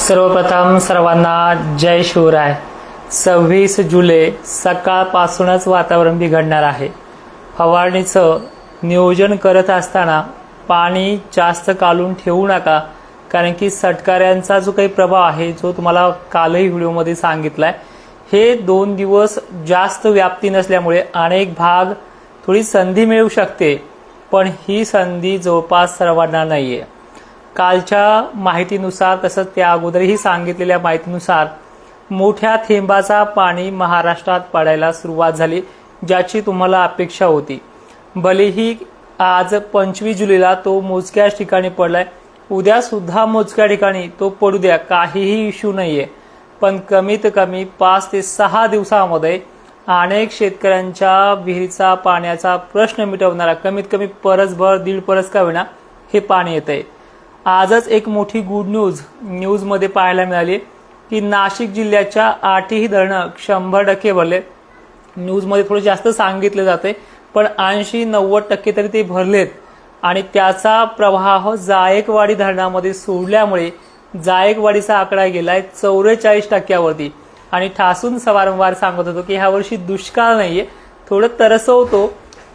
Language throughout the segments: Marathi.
सर्वप्रथम सर्वांना जय शिवराय। 26 जुलै सकाळपासूनच वातावरण बिघडणार आहे। फवारणीचं नियोजन करत असताना पाणी जास्त काढून ठेवू नका, कारण की षटकाऱ्यांचा जो काही प्रभाव आहे जो तुम्हाला कालही व्हिडिओमध्ये सांगितलाय, हे 2 दिवस जास्त व्याप्ती नसल्यामुळे अनेक भाग थोडी संधी मिळू शकते, पण ही संधी जवळपास सर्वांना नाहीये। कालच्या माहितीनुसार तसंच त्या अगोदरही सांगितलेल्या माहितीनुसार मोठ्या थेंबाचा पाणी महाराष्ट्रात पडायला सुरुवात झाली, ज्याची तुम्हाला अपेक्षा होती। भलेही आज 25 जुलैला तो मोजक्याच ठिकाणी पडलाय, उद्या सुद्धा मोजक्या ठिकाणी तो पडू द्या, काहीही इश्यू नाहीये, पण कमीत कमी 5 ते 6 दिवसामध्ये अनेक शेतकऱ्यांच्या विहिरीचा पाण्याचा प्रश्न मिटवणारा कमीत कमी परसभर 1.5 परस का होईना हे पाणी येतंय। आजच एक मोठी गुड न्यूजमध्ये पाहायला मिळाली की नाशिक जिल्ह्याच्या 8ही धरणं 100% भरले। न्यूजमध्ये थोडं जास्त सांगितलं जाते, पण 80-90% तरी ते भरलेत आणि त्याचा प्रवाह जायकवाडी धरणामध्ये सोडल्यामुळे जायकवाडीचा आकडा गेलाय 44% आणि ठासून वारंवार सांगत होतो की ह्या वर्षी दुष्काळ नाहीये, थोडं तरसवतो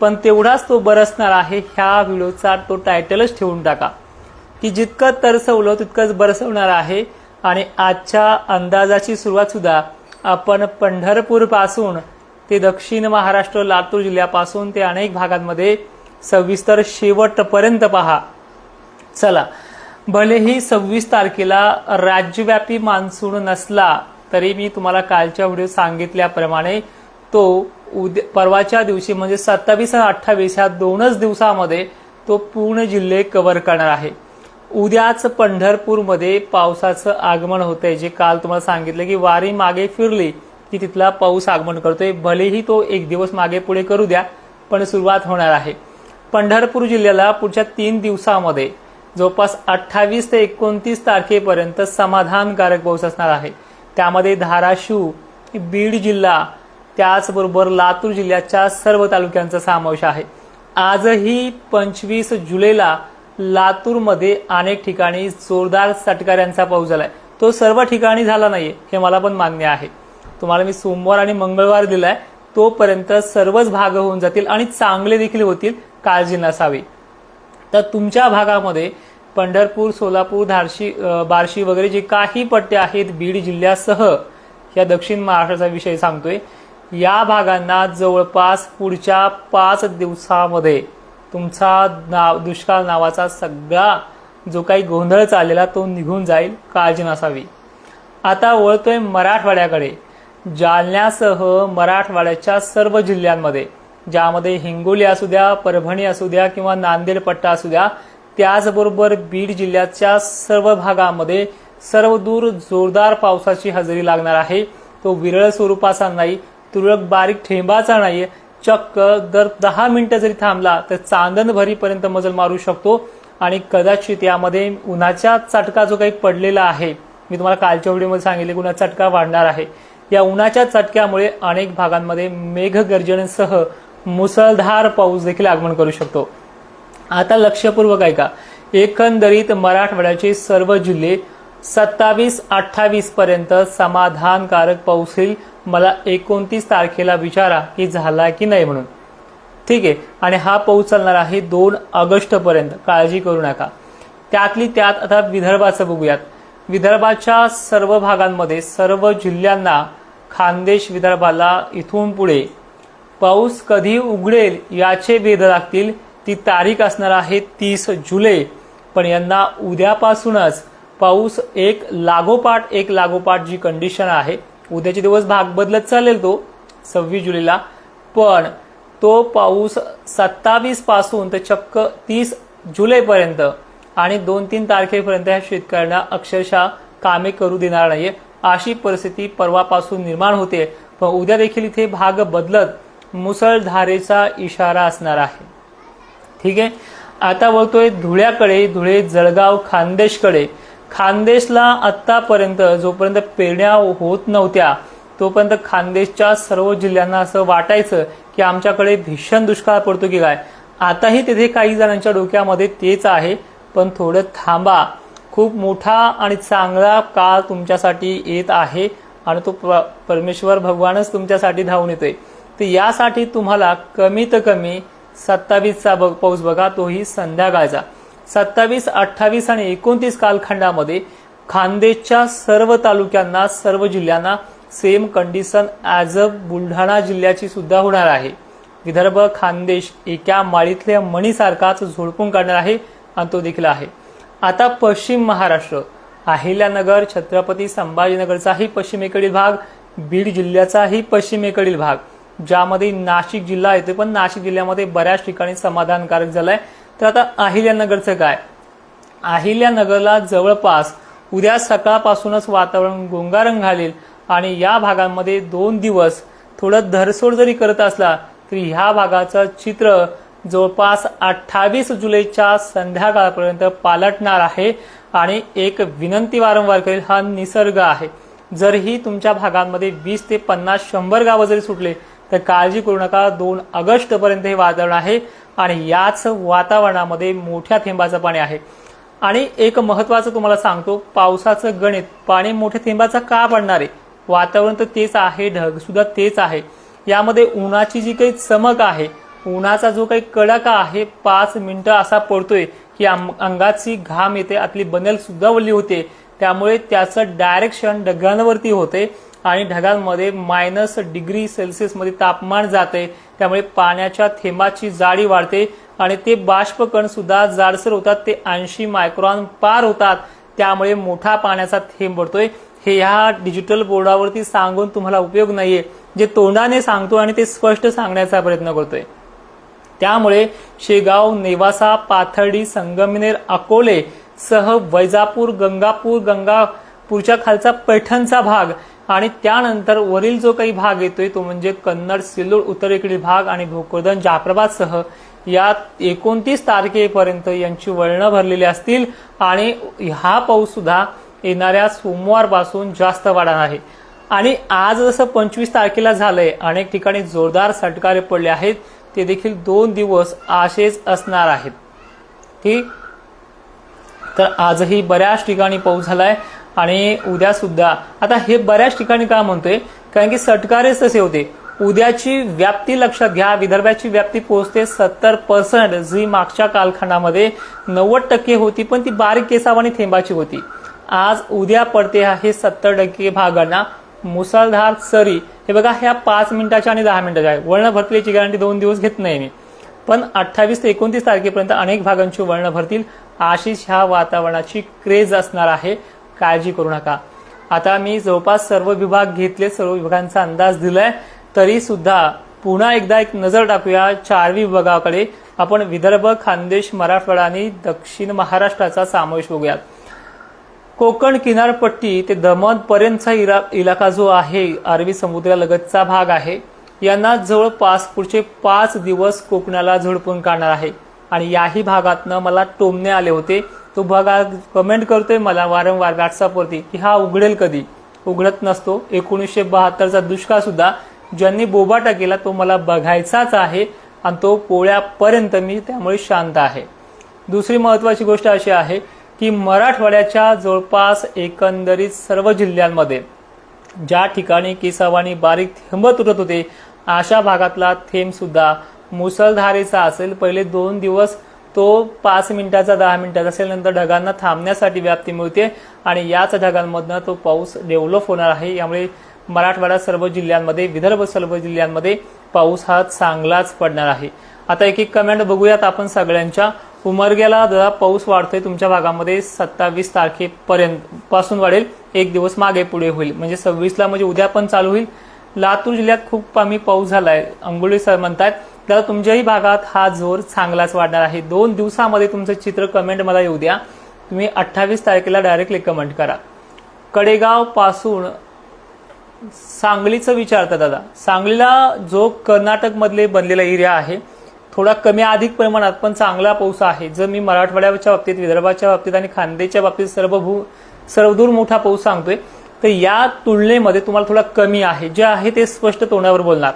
पण तेवढाच तो बरसणार आहे। ह्या व्हिडिओचा तो टायटलच ठेवून टाका की जितकं तरसवलं तितकंच बरसवणार आहे। आणि आजच्या अंदाजाची सुरुवात सुद्धा आपण पंढरपूर पासून ते दक्षिण महाराष्ट्र लातूर जिल्ह्यापासून ते अनेक भागांमध्ये सविस्तर शेवटपर्यंत पहा। चला, भलेही 26 तारखेला राज्यव्यापी मान्सून नसला तरी मी तुम्हाला कालच्या व्हिडिओ सांगितल्याप्रमाणे तो परवाच्या दिवशी म्हणजे 27 आणि 28 ह्या 2च दिवसामध्ये तो पूर्ण जिल्हे कव्हर करणार आहे। उद्याच पंढरपूरमध्ये पावसाचं आगमन होतंय, जे काल तुम्हाला सांगितलं की वारी मागे फिरली की तिथला पाऊस आगमन करतोय। भलेही तो 1 दिवस मागे पुढे करू द्या, पण सुरुवात होणार आहे। पंढरपूर जिल्ह्याला पुढच्या 3 दिवसामध्ये जवळपास 28 ते 29 तारखेपर्यंत समाधानकारक पाऊस असणार आहे। त्यामध्ये धाराशिव, बीड जिल्हा, त्याचबरोबर लातूर जिल्ह्याच्या सर्व तालुक्यांचा समावेश आहे। आजही 25 जुलैला लातूरमध्ये अनेक ठिकाणी जोरदार षटकाऱ्यांचा पाऊस झालाय। तो सर्व ठिकाणी झाला नाहीये हे मला पण मान्य आहे। तुम्हाला मी सोमवार आणि मंगळवार दिलाय, तोपर्यंत सर्वच भाग होऊन जातील आणि चांगले देखील होतील, काळजी नसावी। तर तुमच्या भागामध्ये पंढरपूर, सोलापूर, बार्शी वगैरे जे काही पट्टे आहेत बीड जिल्ह्यासह या दक्षिण महाराष्ट्राचा विषय सांगतोय, या भागांना जवळपास पुढच्या 5 दिवसामध्ये तुमचा दुष्काळ नावाचा सगळा जो काही गोंधळ चाललेला तो निघून जाईल, काळजी नसावी। आता वळतोय मराठवाड्याकडे। जालन्यासह मराठवाड्याच्या सर्व जिल्ह्यांमध्ये, ज्यामध्ये हिंगोली असू द्या, परभणी असू द्या किंवा नांदेड पट्टा असू द्या, त्याचबरोबर बीड जिल्ह्याच्या सर्व भागामध्ये सर्वदूर जोरदार पावसाची हजेरी लागणार आहे। तो विरळ स्वरूपाचा नाही, तुरळक बारीक ठेंबाचा नाही, चक्क दर 10 मिनिटं जरी थांबला तर चांदण भरीपर्यंत मजल मारू शकतो। आणि कदाचित यामध्ये उन्हाचा चटका जो काही पडलेला आहे, मी तुम्हाला कालच्या व्हिडिओमध्ये सांगितले की उन्हाचा चटका वाढणार आहे। या उन्हाच्या चटक्यामुळे अनेक भागांमध्ये मेघगर्जनेसह मुसळधार पाऊस देखील आगमन करू शकतो। आता लक्षपूर्वक ऐका, एकंदरीत मराठवाड्याचे सर्व जिल्हे 27-28 पर्यंत समाधानकारक पाऊस होईल। मला 29 तारखेला विचारा की झाला की नाही म्हणून, ठीक आहे। आणि हा पाऊस चालणार आहे 2 ऑगस्ट पर्यंत, काळजी करू नका। त्यातली त्यात आता विदर्भाचं बघूयात। विदर्भाच्या सर्व भागांमध्ये सर्व जिल्ह्यांना, खानदेश विदर्भाला इथून पुढे पाऊस कधी उघडेल याचे वेध लागतील। ती तारीख असणार आहे 30 जुलै, पण यांना उद्यापासूनच पाऊस एक लागोपाठ जी कंडिशन आहे, उद्याचे दिवस भाग बदलत चालेल तो 26 जुलैला, पण तो पाऊस 27 पासून तर चक्क 30 जुलैपर्यंत आणि 2-3 तारखेपर्यंत ह्या शेतकऱ्यांना अक्षरशः कामे करू देणार नाहीये, अशी परिस्थिती परवापासून निर्माण होते। पण उद्या देखील इथे भाग बदलत मुसळधारेचा इशारा असणार आहे, ठीक आहे। आता बोलतोय धुळ्याकडे, धुळे, जळगाव, खानदेशकडे। खानदेशला आतापर्यंत जोपर्यंत पेरण्या होत नव्हत्या तोपर्यंत खानदेशच्या सर्व जिल्ह्यांना असं वाटायचं की आमच्याकडे भीषण दुष्काळ पडतो की काय। आताही तिथे काही जणांच्या डोक्यामध्ये तेच आहे, पण थोडं थांबा, खूप मोठा आणि चांगला काळ तुमच्यासाठी येत आहे आणि तो परमेश्वर भगवानच तुमच्यासाठी धावून येतोय. तर यासाठी तुम्हाला कमीत कमी 27चा पाऊस बघा, तोही संध्याकाळचा. 27, 28 आणि 29 कालखंडामध्ये खानदेशच्या सर्व तालुक्यांना, सर्व जिल्ह्यांना same condition as a Buldhana जिल्ह्याची सुद्धा होणार आहे. विदर्भ, खानदेश एका माळीतल्या मणीसारखाच झोडपून काढणार आहे आणि तो देखील आहे. आता पश्चिम महाराष्ट्र, अहिल्यानगर, छत्रपती संभाजीनगरचाही पश्चिमेकडील भाग, बीड जिल्ह्याचाही पश्चिमेकडील भाग, ज्यामध्ये नाशिक जिल्हा येतो, पण नाशिक जिल्ह्यामध्ये बऱ्याच ठिकाणी समाधानकारक झालंय. तर आता अहिल्यानगरचं काय? अहिल्यानगरला जवळपास उद्या सकाळपासूनच वातावरण गुंगारंग घालेल आणि या भागांमध्ये 2 दिवस थोडं धरसोड जरी करत असला तरी ह्या भागाचं चित्र जवळपास 28 जुलैच्या संध्याकाळपर्यंत पालटणार आहे. आणि एक विनंती वारंवार करेल, हा निसर्ग आहे. जरही तुमच्या भागांमध्ये 20 ते 50, 100 गावं जरी सुटले तर काळजी करू नका. 2 ऑगस्ट पर्यंत हे वातावरण आहे आणि याच वातावरणामध्ये मोठ्या थेंबाचं पाणी आहे. आणि एक महत्वाचं तुम्हाला सांगतो, पावसाचं गणित पाणी मोठ्या थेंबाचं का पडणार आहे? वातावरण तर तेच आहे, ढग सुद्धा तेच आहे. यामध्ये उन्हाची जी काही चमक आहे, उन्हाचा जो काही कडाका आहे, 5 मिनिटं असा पडतोय की अंगाची घाम येते, आतली बनेल सुद्धा वल्ली होते. त्यामुळे त्याचं डायरेक्शन ढगांवरती होते आणि ढगांमध्ये -डिग्री सेल्सिअस मध्ये तापमान जाते. त्यामुळे पाण्याच्या थेंबाची जाडी वाढते आणि ते बाष्पकण सुद्धा जाडसर होतात, ते 80 मायक्रॉन पार होतात. त्यामुळे मोठा पाण्याचा थेंब पडतोय. हे ह्या डिजिटल बोर्डावरती सांगून तुम्हाला उपयोग नाहीये, जे तोंडाने सांगतो आणि ते स्पष्ट सांगण्याचा प्रयत्न करतोय. त्यामुळे शेगाव, नेवासा, पाथर्डी, संगमनेर, अकोले सह वैजापूर, गंगापूरच्या खालचा पैठणचा भाग आणि त्यानंतर वरील जो काही भाग येतोय तो म्हणजे कन्नड, सिल्लोड उत्तरेकडील भाग आणि भोकरदन, जाफराबाद सह या 29 तारखेपर्यंत यांची वळणं भरलेली असतील. आणि हा पाऊस सुद्धा येणाऱ्या सोमवारपासून जास्त वाढणार आहे. आणि आज जसं 25 तारखेला झालंय, अनेक ठिकाणी जोरदार सटकारे पडले आहेत, ते देखील 2 दिवस असेच असणार आहेत. ठीक, तर आजही बऱ्याच ठिकाणी पाऊस झालाय आणि उद्या सुद्धा. आता हे बऱ्याच ठिकाणी का म्हणतोय? कारण की सटकारेच तसे होते. उद्याची व्याप्ती लक्षात घ्या, विदर्भाची व्याप्ती पोहोचते 70%, जी मागच्या कालखंडामध्ये 90% होती, पण ती बारीक केसावानी थेंबाची होती. आज उद्या पडते आहे 70% भागांना मुसळधार सरी. हे बघा, ह्या 5 मिनिटाच्या आणि 10 मिनिटाच्या आहे. वळण भरतीची गॅरंटी 2 दिवस घेत नाही मी, पण 28 ते 29 तारखेपर्यंत अनेक भागांची वळण भरतील. अशीच ह्या वातावरणाची क्रेज असणार आहे, काळजी करू नका. आता मी जवळपास सर्व विभाग घेतले, सर्व विभागांचा अंदाज दिलाय, तरी सुद्धा पुन्हा एकदा एक नजर टाकूया 4 विभागाकडे. आपण विदर्भ, खानदेश, मराठवाडा आणि दक्षिण महाराष्ट्राचा समावेश बघूयात. कोकण किनारपट्टी ते दमण पर्यंतचा इलाका जो आहे, अरबी समुद्रालगतचा भाग आहे, यांना जवळपास पुढचे 5 दिवस कोकणाला झोडपून काढणार आहे. आणि याही भागातनं मला टोमणे आले होते. तो भाग कमेंट करतोय मला वारंवार व्हॉट्सअपवरती की हा उघडेल कधी? उघडत नसतो. 1972चा दुष्काळ सुद्धा ज्यांनी बोबाटा केला तो मला बघायचाच आहे आणि तो पोळ्यापर्यंत मी त्यामुळे शांत आहे. दुसरी महत्वाची गोष्ट अशी आहे की मराठवाड्याच्या जवळपास एकंदरीत सर्व जिल्ह्यांमध्ये ज्या ठिकाणी केसावानी बारीक थेंब तुटत होते, अशा भागातला थेंब सुद्धा मुसळधारेचा असेल. पहिले 2 दिवस तो 5 मिनिटाचा, 10 मिनिटाचा असेल, नंतर ढगांना थांबण्यासाठी व्याप्ती मिळते आणि याच ढगांमधनं तो पाऊस डेव्हलप होणार आहे. यामुळे मराठवाडा सर्व जिल्ह्यांमध्ये, विदर्भ सर्व जिल्ह्यांमध्ये पाऊस हा चांगलाच पडणार आहे. आता एक एक कमेंट बघूयात आपण सगळ्यांच्या. उमरग्याला जरा पाऊस वाढतोय तुमच्या भागामध्ये, 27 तारखेपर्यंत पासून वाढेल, 1 दिवस मागे पुढे होईल, म्हणजे 26ला म्हणजे उद्या पण चालू होईल. लातूर जिल्ह्यात खूप कमी पाऊस झालाय, अंगुळे सर म्हणतात. तर तुमच्याही भागात हा जोर चांगलाच वाढणार आहे. 2 दिवसामध्ये तुमचं चित्र कमेंट मला येऊ द्या. तुम्ही 28 तारखेला डायरेक्टली कमेंट करा. कडेगाव पासून सांगलीचं विचारता दादा. सांगलीला जो कर्नाटक मधले बनलेला एरिया आहे, थोडा कमी अधिक प्रमाणात पण चांगला पाऊस आहे. जर मी मराठवाड्याच्या बाबतीत, विदर्भाच्या बाबतीत आणि खानदेशच्या बाबतीत सर्वदूर मोठा पाऊस सांगतोय, तर या तुलनेमध्ये तुम्हाला थोडा कमी आहे. जे आहे ते स्पष्ट तोंडावर बोलणार,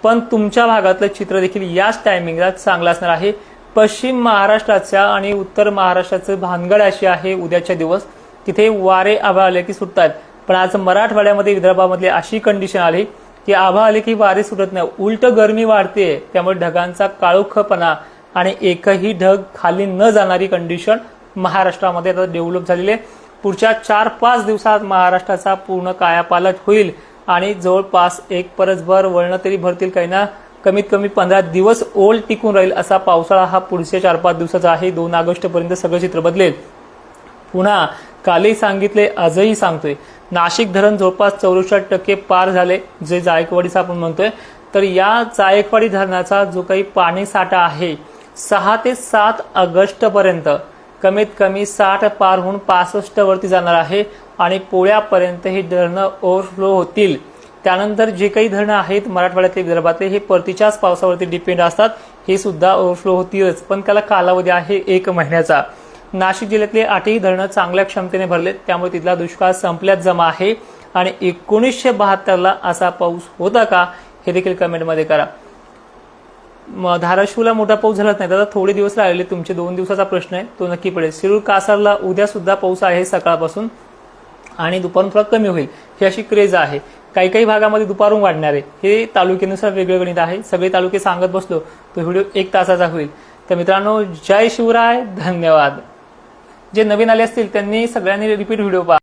पण तुमच्या भागातलं चित्र देखील याच टायमिंगला चांगलं असणार आहे. पश्चिम महाराष्ट्राच्या आणि उत्तर महाराष्ट्राचं भानगड अशी आहे उद्याच्या दिवस. तिथे वारे आभाळ आले की सुटतात. पण आज मराठवाड्यामध्ये विदर्भामध्ये अशी कंडिशन आली की आभाळ आले की वारे सुटत नाही, उलट गरमी वाढते. त्यामुळे ढगांचा काळोखपणा आणि एकही ढग खाली न जाणारी कंडिशन महाराष्ट्रामध्ये आता डेव्हलप झालेली आहे. पुढच्या 4-5 दिवसात महाराष्ट्राचा पूर्ण कायापालट होईल आणि जवळपास एक परसभर वळण तरी भरतील. काही ना कमीत कमी 15 दिवस ओल टिकून राहील असा पावसाळा हा पुढच्या 4-5 दिवसाचा आहे. 2 ऑगस्ट पर्यंत सगळं चित्र बदलेल. पुन्हा कालही सांगितले, आजही सांगतोय, नाशिक धरण जवळपास 64% पार झाले, जे जायकवाडीचं आपण म्हणतोय. तर या जायकवाडी धरणाचा जो काही पाणी साठा आहे 6 ते 7 ऑगस्ट पर्यंत कमीत कमी 60 पार होऊन 65 वरती जाणार आहे आणि पोळ्यापर्यंत ही धरणं ओव्हरफ्लो होतील. त्यानंतर जे काही धरणं आहेत मराठवाड्यातले विदर्भातले हे परतीच्याच पावसावरती डिपेंड असतात, हे सुद्धा ओव्हरफ्लो होतीलच, पण त्याला कालावधी आहे 1 महिन्याचा. नाशिक जिल्ह्यातले 8ही धरणं चांगल्या क्षमतेने भरलेत, त्यामुळे तिथला दुष्काळ संपल्यात जमा आहे. आणि 1972ला असा पाऊस होता का हे देखील कमेंटमध्ये करा. धाराशिवला मोठा पाऊस झालाच नाही, आता थोडे दिवस राहिले, तुमचे 2 दिवसाचा प्रश्न आहे, तो नक्की पडेल. शिरूर कासारला उद्या सुद्धा पाऊस आहे सकाळपासून आणि दुपारून थोडा कमी होईल, ही अशी क्रेज आहे. काही काही भागामध्ये दुपारून वाढणार आहे, हे तालुक्यानुसार वेगळं गणित आहे. सगळे तालुके सांगत बसलो तो व्हिडिओ 1 तासाचा होईल. तर मित्रांनो, जय शिवराय, धन्यवाद. जे नवीन आले असतील त्यांनी सगळ्यांनी रिपीट व्हिडिओ पहा.